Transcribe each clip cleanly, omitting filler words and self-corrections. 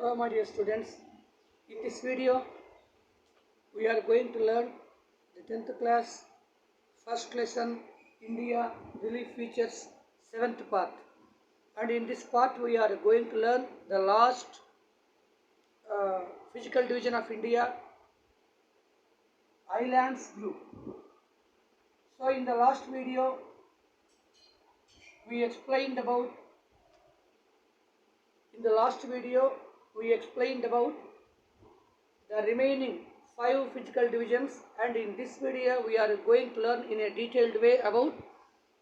Hello my dear students, in this video we are going to learn the 10th class first lesson India Relief Features 7th part, and in this part we are going to learn the last physical division of India, Islands group. So in the last video we explained about the remaining 5 physical divisions, and in this video we are going to learn in a detailed way about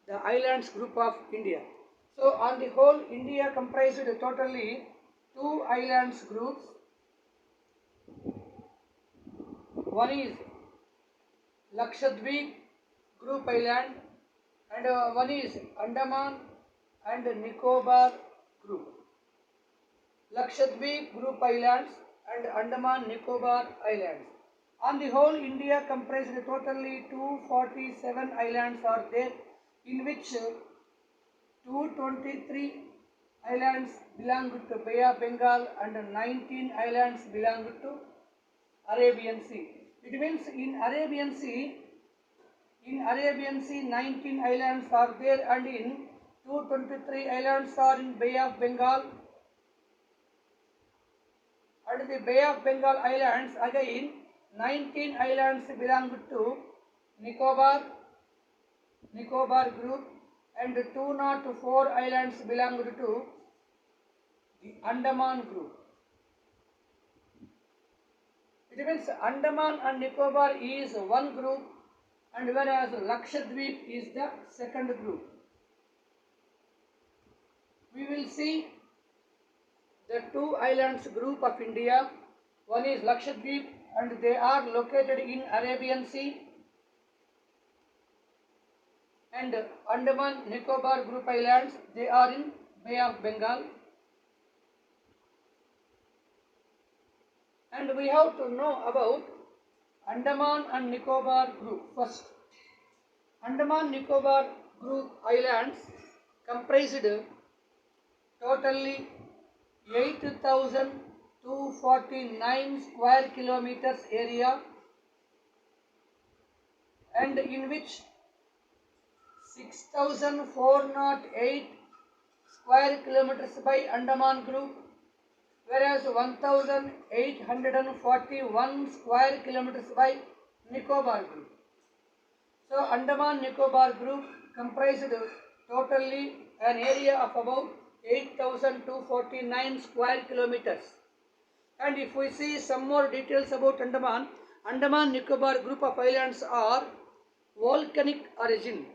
the islands group of India. So on the whole, India comprised totally 2 islands groups. One is Lakshadweep group island, and one is Andaman and Nicobar group. Lakshadweep group islands and Andaman Nicobar islands. On the whole, India comprised totally 247 islands are there, in which 223 islands belong to Bay of Bengal and 19 islands belong to Arabian Sea. It means in Arabian Sea 19 islands are there, and in 223 islands are in Bay of Bengal. And the Bay of Bengal islands, again 19 islands belong to Nicobar group, and 204 islands belong to the Andaman group. It means Andaman and Nicobar is one group, and whereas Lakshadweep is the second group. We will see the 2 islands group of India. One is Lakshadweep, and they are located in Arabian Sea, and Andaman Nicobar group islands, they are in Bay of Bengal. And we have to know about Andaman and Nicobar group first. Andaman Nicobar group islands comprised totally 8,249 square kilometers area, and in which 6,408 square kilometers by Andaman group, whereas 1,841 square kilometers by Nicobar group. So Andaman Nicobar group comprised totally an area of about 8,249 square kilometers. And if we see some more details about Andaman Nicobar group of islands are volcanic origin.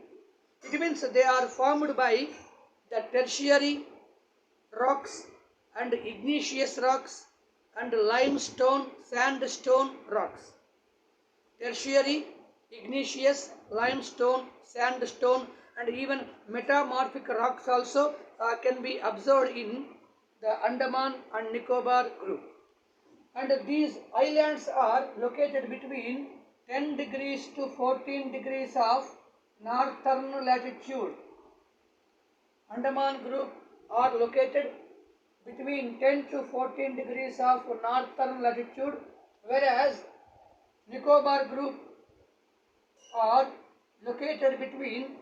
It means they are formed by the tertiary rocks and igneous rocks and limestone, sandstone rocks. Tertiary, igneous, limestone, sandstone, and even metamorphic rocks also can be observed in the Andaman and Nicobar group. And these islands are located between 10 degrees to 14 degrees of northern latitude. Andaman group are located between 10 to 14 degrees of northern latitude, whereas Nicobar group are located between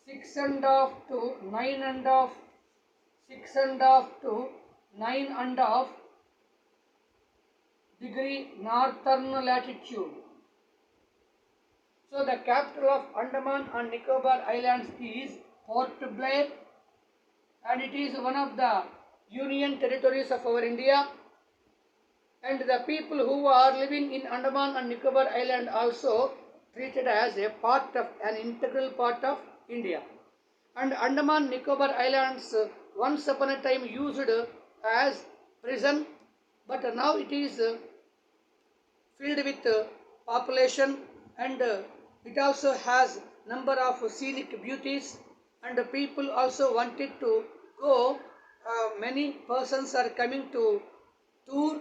6.5 to 9.5 degree northern latitude. So the capital of Andaman and Nicobar islands is Port Blair, and it is one of the union territories of our India, and the people who are living in Andaman and Nicobar island also treated as a part of an integral part of India. And Andaman Nicobar islands once upon a time used as prison, but now it is filled with population, and it also has number of scenic beauties, and people also wanted to go. Many persons are coming to tour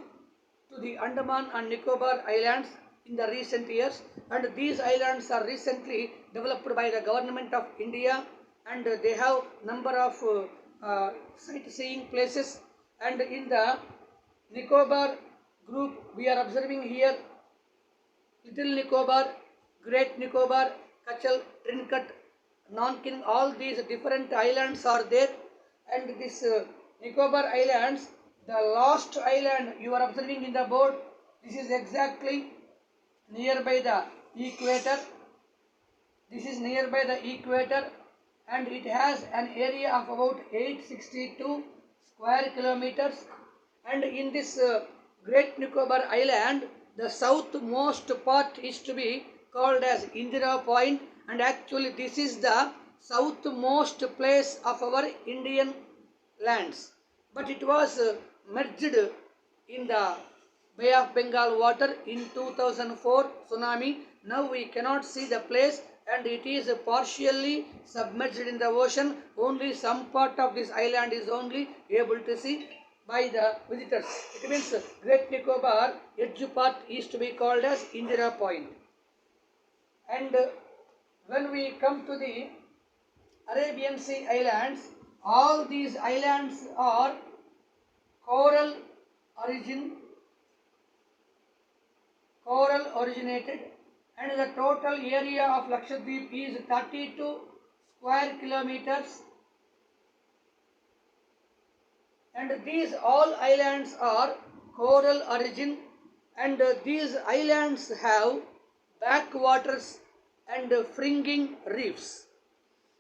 to the Andaman and Nicobar islands in the recent years, and these islands are recently developed by the government of India, and they have number of sightseeing places, and in the Nicobar group we are observing here. Little Nicobar, Great Nicobar, Kachal, Trincut, Nankin, all these different islands are there. And this Nicobar Islands, the last island you are observing in the board, this is exactly nearby the equator. This is nearby the equator and it has an area of about 862 square kilometers. And in this Great Nicobar Island, the southmost part is to be called as Indira Point, and actually this is the southmost place of our Indian lands. But it was merged in the Bay of Bengal water in 2004 tsunami. Now we cannot see the place and it is partially submerged in the ocean. Only some part of this island is only able to see by the visitors. It means Great Nicobar edge part is to be called as Indira Point. And when we come to the Arabian Sea Islands, all these islands are coral originated, and the total area of Lakshadweep is 32 square kilometers, and these all islands are coral origin, and these islands have backwaters and fringing reefs.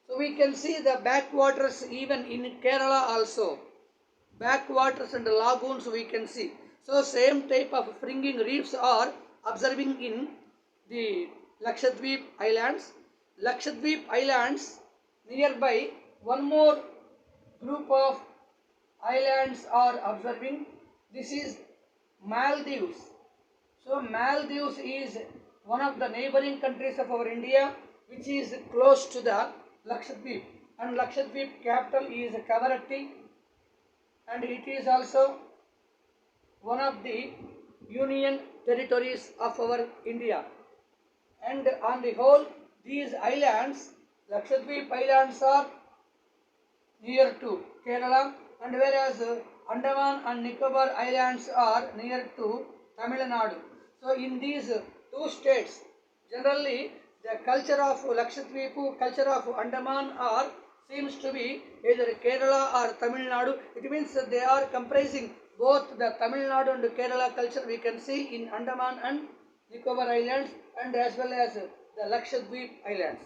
So we can see the backwaters even in Kerala also. Backwaters and lagoons we can see. So same type of fringing reefs are observing in the Lakshadweep Islands. Lakshadweep Islands nearby one more group of islands are observing. This is Maldives. So Maldives is one of the neighboring countries of our India which is close to the Lakshadweep, and Lakshadweep capital is Kavaratti, and it is also one of the union territories of our India. And on the whole, these islands, Lakshadweep Islands, are near to Kerala, and whereas Andaman and Nicobar Islands are near to Tamil Nadu. So in these two states, generally the culture of Lakshadweep, culture of Andaman are seems to be either Kerala or Tamil Nadu. It means that they are comprising both the Tamil Nadu and Kerala culture we can see in Andaman and Nicobar Islands, and as well as the Lakshadweep Islands.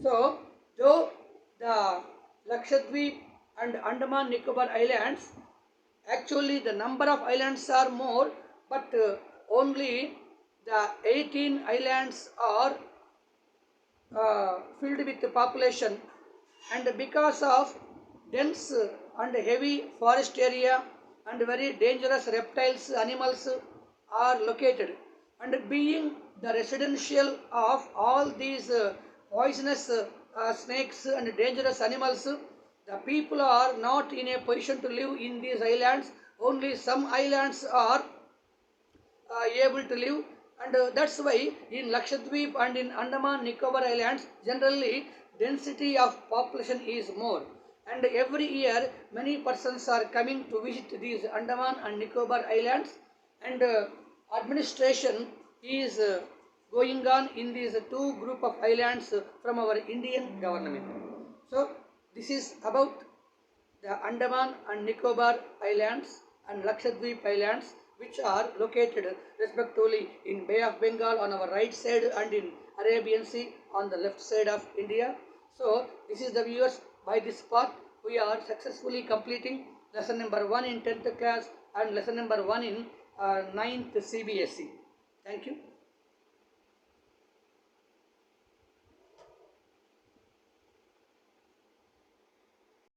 So, though the Lakshadweep and Andaman Nicobar Islands, actually the number of islands are more, but only the 18 islands are filled with population, and because of dense and heavy forest area and very dangerous reptiles, animals are located, and being the residential of all these poisonous snakes and dangerous animals, the people are not in a position to live in these islands. Only some islands are able to live, and that's why in Lakshadweep and in Andaman Nicobar Islands generally density of population is more, and every year many persons are coming to visit these Andaman and Nicobar Islands, and administration is going on in these two group of islands from our Indian government. So this is about the Andaman and Nicobar Islands and Lakshadweep Islands, which are located respectively in Bay of Bengal on our right side and in Arabian Sea on the left side of India. So this is the viewers, by this part we are successfully completing lesson number 1 in 10th class and lesson number 1 in 9th CBSE. Thank you.